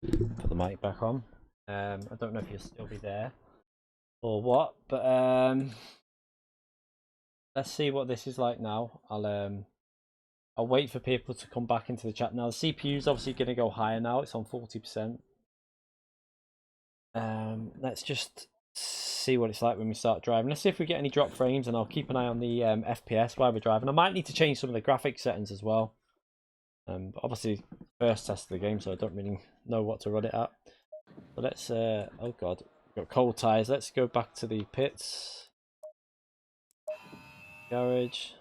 Put the mic back on. I don't know if you'll still be there or what, but let's see what this is like now. I'll wait for people to come back into the chat. Now the CPU is obviously going to go higher now. It's on 40%. Let's just see what it's like when we start driving. Let's see if we get any drop frames, and I'll keep an eye on the FPS while we're driving. I might need to change some of the graphics settings as well. But obviously, first test of the game, so I don't really know what to run it at. But let's, oh god, we've got cold tires. Let's go back to the pits. Garage.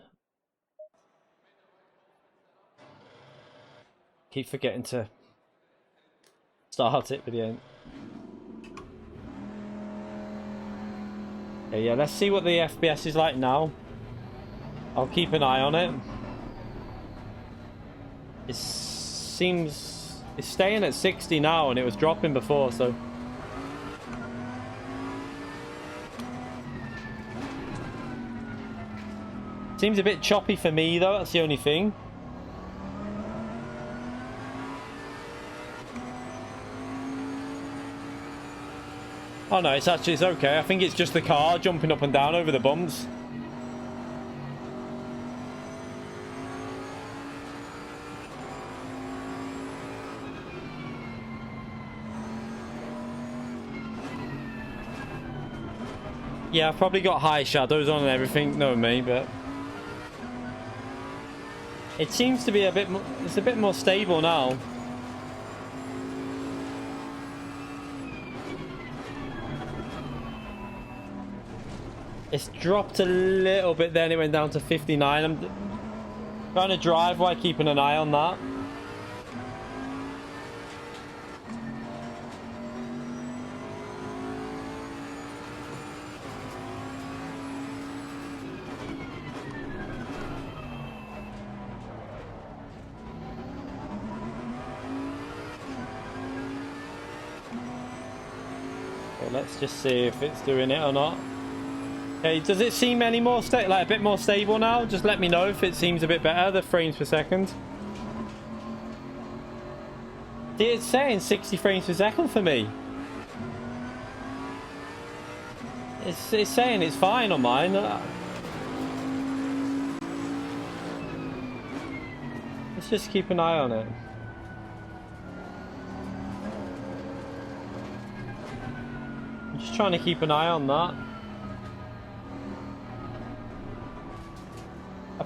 Keep forgetting to start it with the end. Okay, yeah, let's see what the FPS is like now. I'll keep an eye on it. It seems it's staying at 60 now, and it was dropping before, so seems a bit choppy for me though. That's the only thing. Oh no, it's okay. I think it's just the car jumping up and down over the bumps. Yeah, I've probably got high shadows on and everything, know me, but it seems to be a bit more, it's a bit more stable now. It's dropped a little bit, then it went down to 59. I'm trying to drive while keeping an eye on that. Okay, let's just see if it's doing it or not. Okay, does it seem any more like a bit more stable now? Just let me know if it seems a bit better, the frames per second. See, it's saying 60 frames per second for me. It's saying it's fine on mine. Let's just keep an eye on it. I'm just trying to keep an eye on that.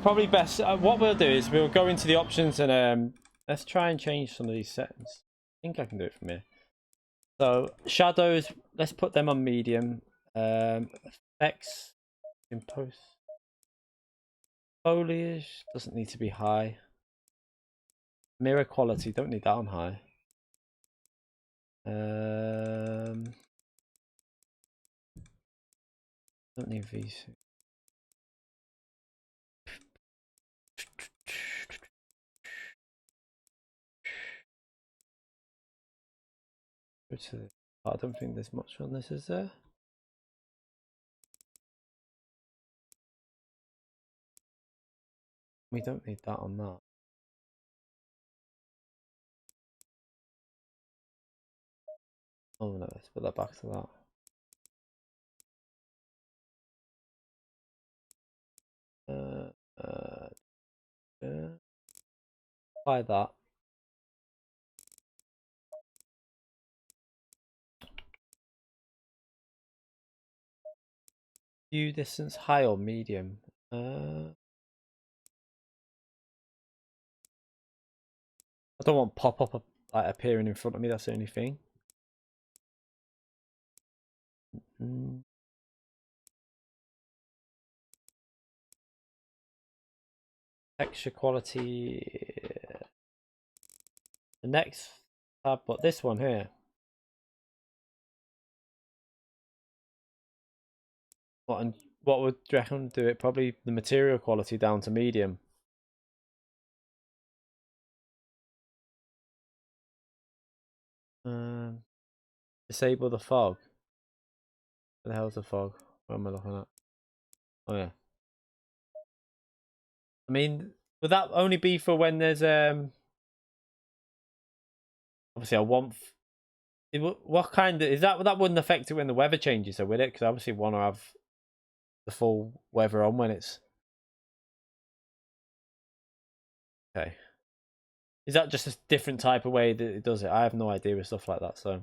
Probably best, what we'll do is we'll go into the options and let's try and change some of these settings. I think I can do it from here. So shadows, let's put them on medium. Effects, impose. Foliage doesn't need to be high. Mirror quality, don't need that on high. Don't need VC. I don't think there's much on this, is there? We don't need that on that. Oh no, let's put that back to that. Apply that. View distance high or medium? I don't want pop-up like appearing in front of me, that's the only thing. Texture quality. The next tab, but this one here. What would you reckon do it? Probably the material quality down to medium. Disable the fog. What the hell's the fog? What am I looking at? Oh yeah. I mean, would that only be for when there's obviously I want What kind of is that? That wouldn't affect it when the weather changes, though, would it? Because I obviously want to have the full weather on when it's okay. Is that just a different type of way that it does it? I have no idea with stuff like that. So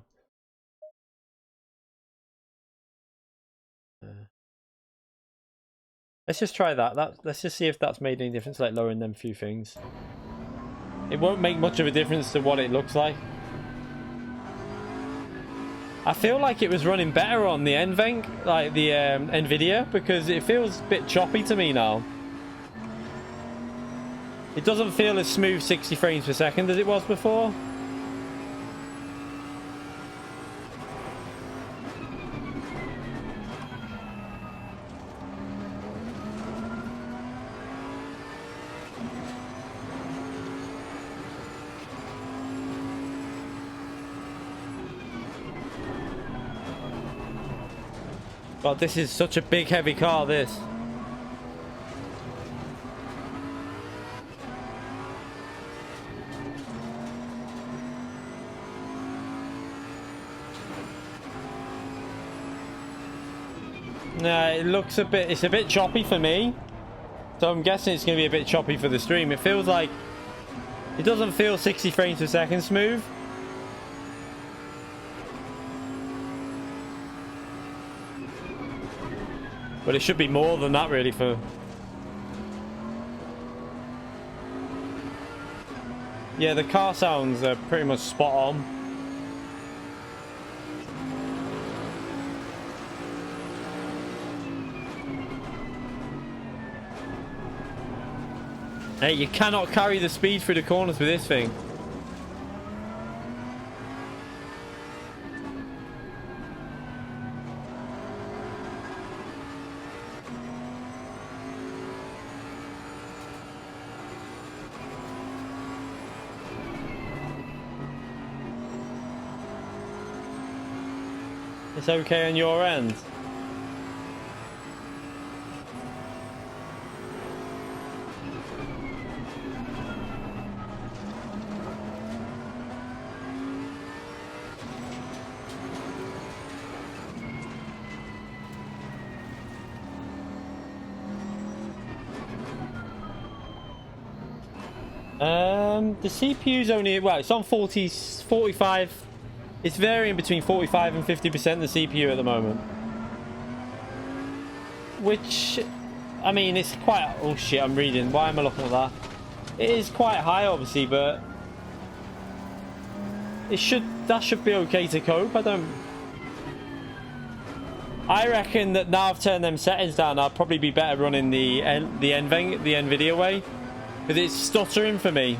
let's just try that. Let's just see if that's made any difference, like lowering them few things. It won't make much of a difference to what it looks like. I feel like it was running better on the NVENC, like the NVIDIA, because it feels a bit choppy to me now. It doesn't feel as smooth 60 frames per second as it was before. God, this is such a big, heavy car, this. Nah, it looks a bit, it's a bit choppy for me. So I'm guessing it's going to be a bit choppy for the stream. It feels like, it doesn't feel 60 frames per second smooth. But it should be more than that, really, for... Yeah, the car sounds are pretty much spot on. Hey, you cannot carry the speed through the corners with this thing. It's okay on your end. The CPU's only, well, it's on 45. It's varying between 45 and 50% the CPU at the moment. Which, I mean, it's quite... Oh shit, I'm reading. Why am I looking at that? It is quite high, obviously, but... That should be okay to cope. I reckon that now I've turned them settings down, I'll probably be better running the NVIDIA way. Because it's stuttering for me.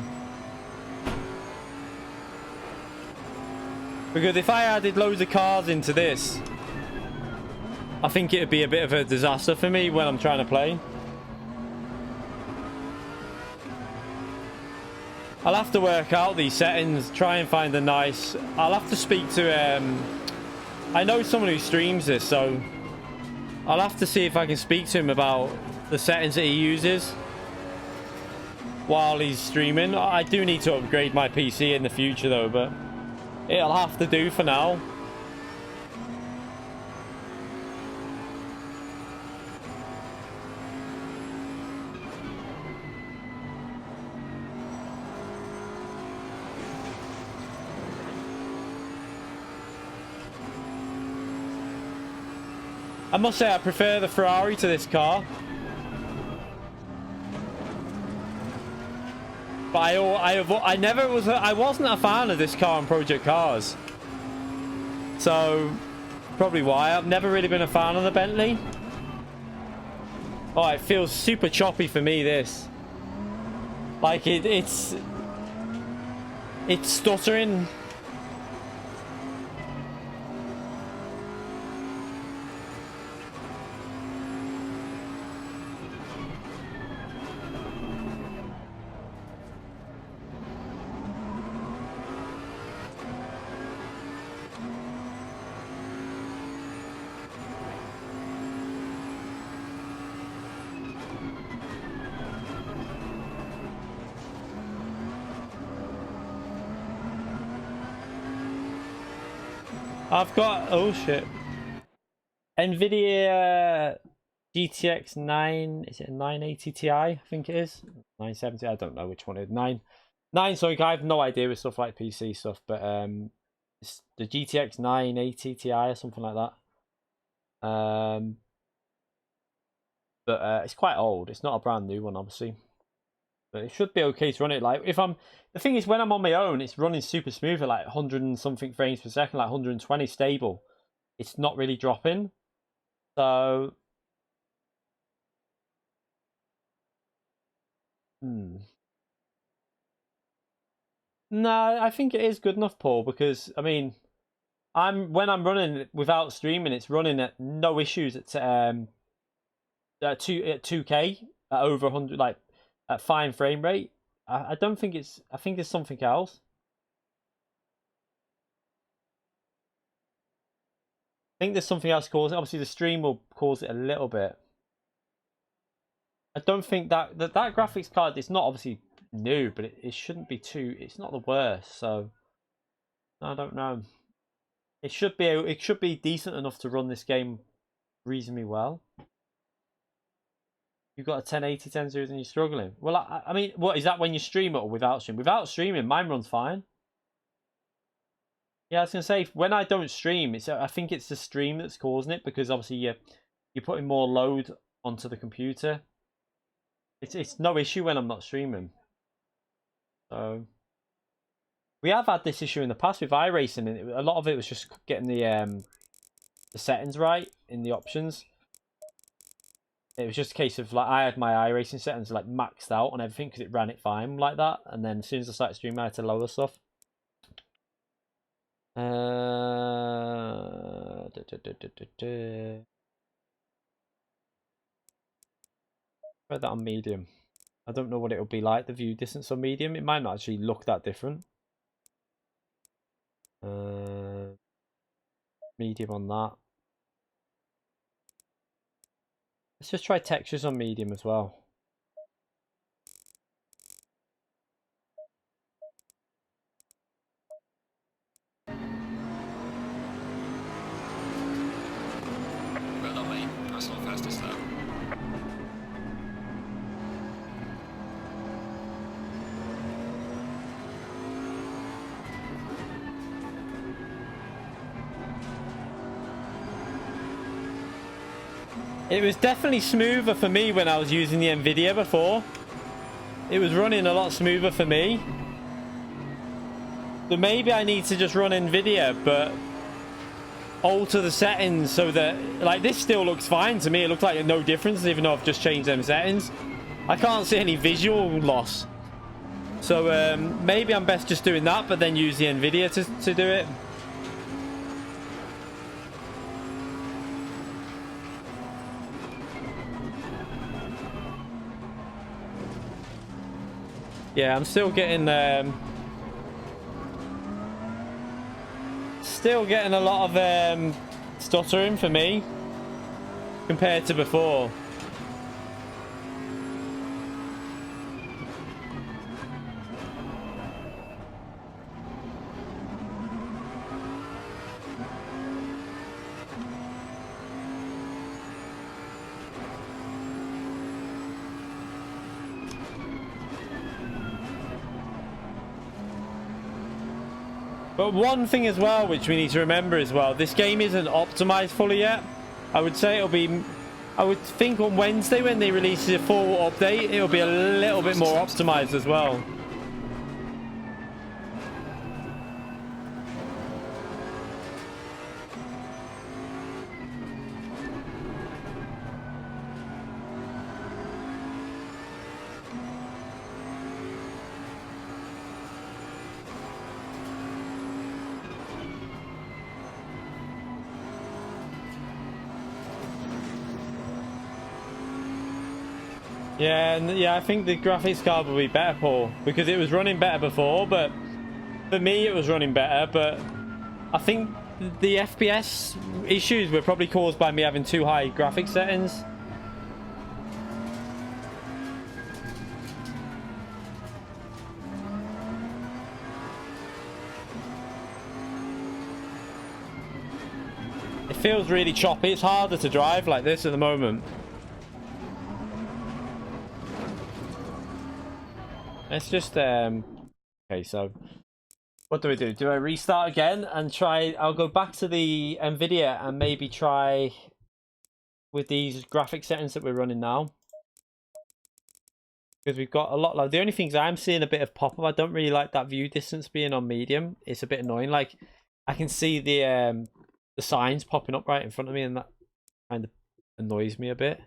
Because if I added loads of cars into this, I think it would be a bit of a disaster for me when I'm trying to play. I'll have to work out these settings, try and find a nice... I'll have to speak to... I know someone who streams this, so I'll have to see if I can speak to him about the settings that he uses while he's streaming. I do need to upgrade my PC in the future though, but it'll have to do for now. I must say I prefer the Ferrari to this car. But I wasn't a fan of this car on Project Cars. So, probably why. I've never really been a fan of the Bentley. Oh, it feels super choppy for me, this. Like, it's stuttering. I've got, oh shit, NVIDIA GTX 9, is it a 980 Ti? I think it is. 970, I don't know which one it is. 9 something, I have no idea with stuff like PC stuff, but it's the GTX 980 Ti or something like that. But it's quite old. It's not a brand new one, obviously. But it should be okay to run it. Like, the thing is, when I'm on my own, it's running super smooth at like 100 and something frames per second, like 120 stable. It's not really dropping. So, no, I think it is good enough, Paul, because I mean, when I'm running without streaming, it's running at no issues at 2K at over 100, like at fine frame rate. I don't think it's. I think it's something else. I think there's something else causing it. Obviously, the stream will cause it a little bit. I don't think that graphics card. It's not obviously new, but it shouldn't be too. It's not the worst. So I don't know. It should be decent enough to run this game reasonably well. You've got a 1080, 1070 and you're struggling. Well, I mean, what is that when you stream it or without stream? Without streaming, mine runs fine. Yeah, I was gonna say when I don't stream, I think it's the stream that's causing it because obviously you're putting more load onto the computer. It's no issue when I'm not streaming. So we have had this issue in the past with iRacing, and a lot of it was just getting the settings right in the options. It was just a case of like I had my iRacing settings like maxed out on everything because it ran it fine like that, and then as soon as I started streaming, I had to lower stuff. Try that on medium. I don't know what it'll be like, the view distance on medium. It might not actually look that different. Medium on that. Let's just try textures on medium as well. Well done, mate. That's not fastest lap. It was definitely smoother for me when I was using the Nvidia before. It was running a lot smoother for me. So maybe I need to just run Nvidia, but alter the settings so that, like, this still looks fine to me. It looks like no difference, even though I've just changed them settings. I can't see any visual loss. So maybe I'm best just doing that, but then use the Nvidia to do it. Yeah, I'm still getting a lot of stuttering for me compared to before. But one thing as well, which we need to remember as well, this game isn't optimized fully yet. I would say it'll be, I would think on Wednesday when they release the full update, it'll be a little bit more optimized as well. Yeah, I think the graphics card will be better, Paul, because it was running better before, but for me it was running better, but I think the FPS issues were probably caused by me having too high graphics settings. feels really choppy. It's harder to drive like this at the moment. Let's just okay, so what do? Do I restart again and try? I'll go back to the Nvidia and maybe try with these graphic settings that we're running now, because we've got a lot. Like, the only things I'm seeing a bit of pop up. I don't really like that view distance being on medium. It's a bit annoying. Like, I can see the signs popping up right in front of me, and that kind of annoys me a bit.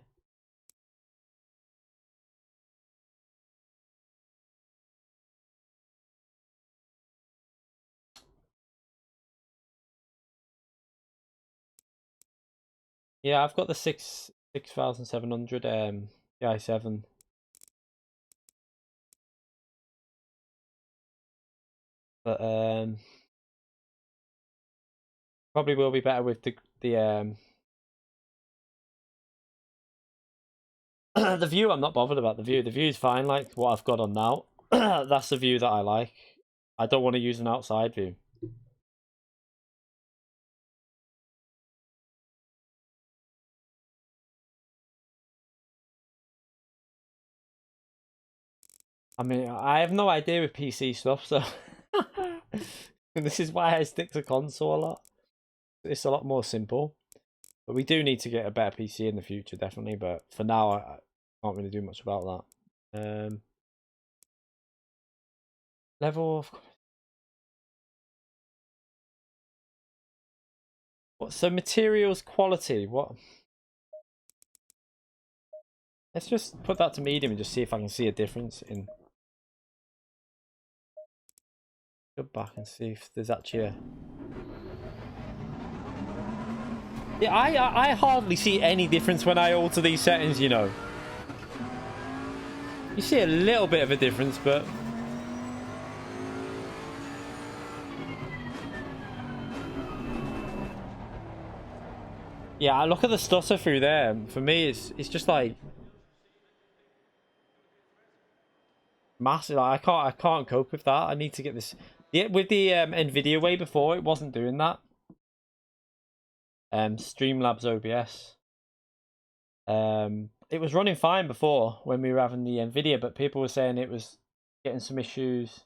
Yeah, I've got the 6700 the i7. But probably will be better with the the view. I'm not bothered about the view. The view is fine, like what I've got on now. That's the view that I like. I don't want to use an outside view. I mean, I have no idea with PC stuff, so this is why I stick to console a lot. It's a lot more simple. But we do need to get a better PC in the future, definitely. But for now, I can't really do much about that. Level of... What? So materials quality. What? Let's just put that to medium and just see if I can see a difference in... Go back and see if there's actually a... Yeah, I hardly see any difference when I alter these settings, you know. You see a little bit of a difference, but... Yeah, look at the stutter through there. For me, it's just like... massive. I can't cope with that. I need to get this... Yeah, with the Nvidia way before, it wasn't doing that. Streamlabs OBS. It was running fine before when we were having the Nvidia, but people were saying it was getting some issues.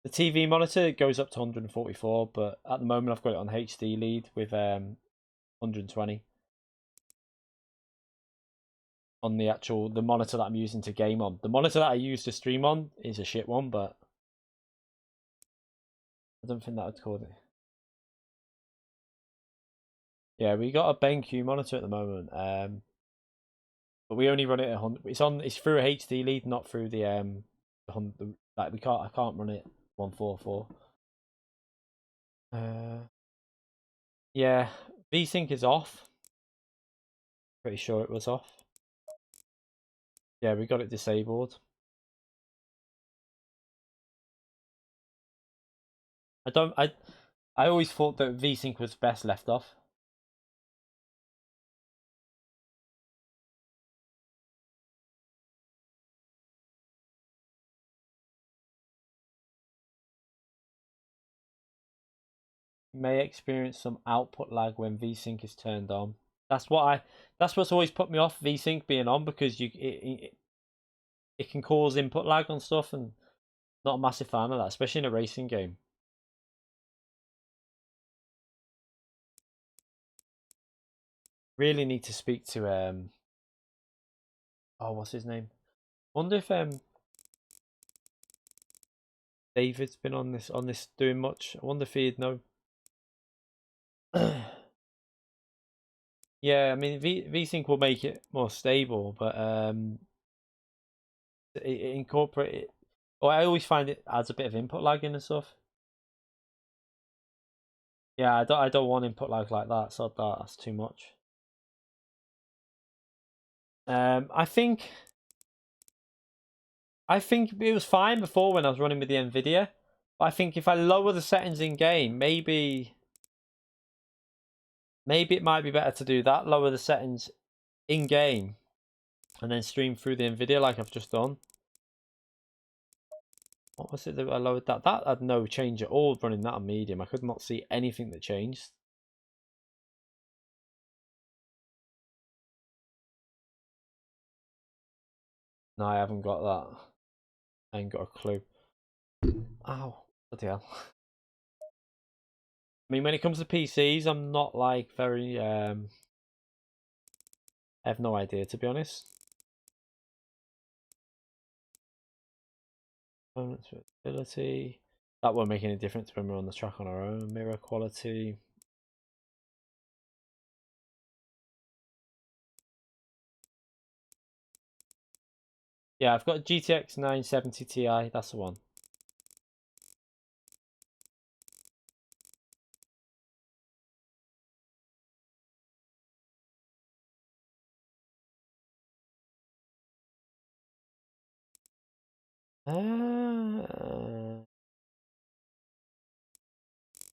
The TV monitor goes up to 144, but at the moment I've got it on HD lead with 120 on the monitor that I'm using to game on. The monitor that I use to stream on is a shit one, but I don't think that would cause it. Yeah, we got a BenQ monitor at the moment, but we only run it at 100. It's through a HD lead, not through the 100. Like I can't run it 144. Yeah, VSync is off. Pretty sure it was off. Yeah, we got it disabled. I always thought that VSync was best left off. You may experience some output lag when VSync is turned on. That's what's always put me off VSync being on, because it can cause input lag on stuff, and not a massive fan of that, especially in a racing game. Really need to speak to oh, what's his name? Wonder if David's been on this doing much. I wonder if he'd know. Yeah, I mean VSync will make it more stable, but it incorporate it. Or I always find it adds a bit of input lag in and stuff. Yeah, I don't want input lag like that. So that's too much. I think it was fine before when I was running with the Nvidia. But I think if I lower the settings in game, maybe it might be better to do that. Lower the settings in game and then stream through the Nvidia like I've just done. What was it that I lowered that? That had no change at all running that on medium. I could not see anything that changed. No, I haven't got that. I ain't got a clue. Ow, bloody hell. I mean, when it comes to PCs, I'm not like very I have no idea, to be honest. Ability. That won't make any difference when we're on the track on our own. Mirror quality. Yeah, I've got a GTX 970 Ti. That's the one.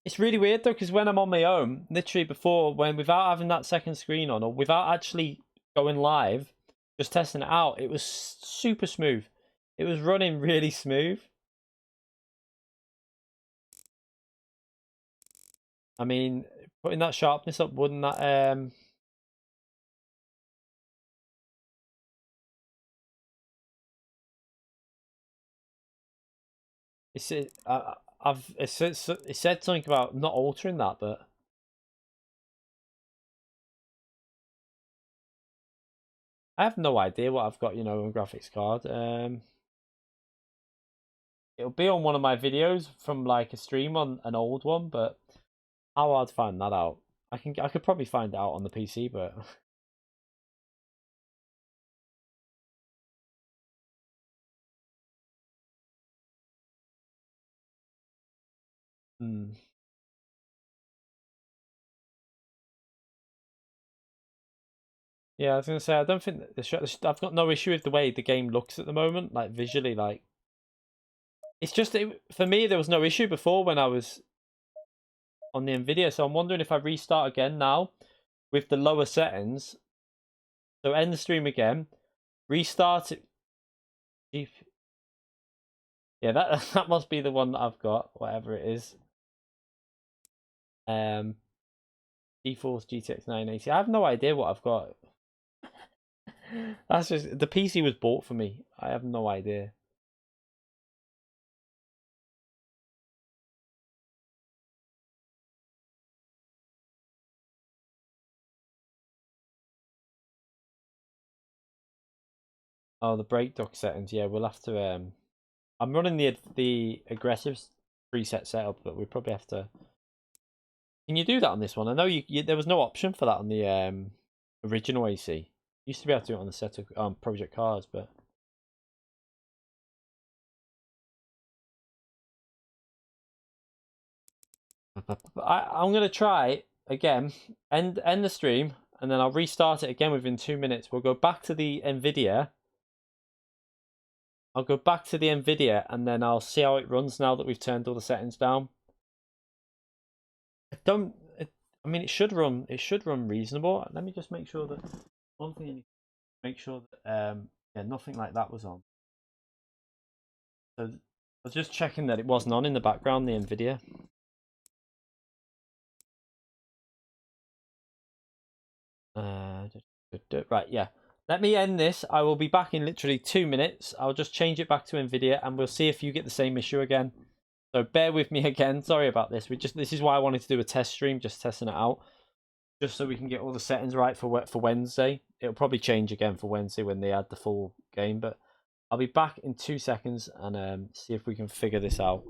It's really weird though, because when I'm on my own, literally before, when without having that second screen on, or without actually going live, just testing it out, it was super smooth. It was running really smooth. I mean, putting that sharpness up, wouldn't that it said something about not altering that, but I have no idea what I've got, you know, on graphics card. It'll be on one of my videos from like a stream on an old one, but how hard to find that out? I could probably find it out on the PC, but hmm. Yeah, I was gonna say I don't think I've got no issue with the way the game looks at the moment, like visually. Like it's just for me there was no issue before when I was on the Nvidia, so I'm wondering if I restart again now with the lower settings. So end the stream again, restart it. Yeah, that that must be the one that I've got, whatever it is. GeForce GTX 980. I have no idea what I've got. That's just the PC was bought for me. I have no idea. Oh, the brake duct settings. Yeah, we'll have to. I'm running the aggressive preset setup, but we probably have to. Can you do that on this one? I know there was no option for that on the original AC. Used to be able to do it on the set of Project Cars, but I'm gonna try again. End the stream, and then I'll restart it again within 2 minutes. We'll go back to the Nvidia. I'll go back to the Nvidia, and then I'll see how it runs now that we've turned all the settings down. I mean, it should run. It should run reasonable. Let me just make sure that one thing. I need to make sure that yeah, nothing like that was on. So I was just checking that it wasn't on in the background. The Nvidia. Right, yeah. Let me end this. I will be back in literally 2 minutes. I'll just change it back to Nvidia, and we'll see if you get the same issue again. So bear with me again. Sorry about this. This is why I wanted to do a test stream, just testing it out, just so we can get all the settings right for Wednesday. It'll probably change again for Wednesday when they add the full game, but I'll be back in 2 seconds and see if we can figure this out.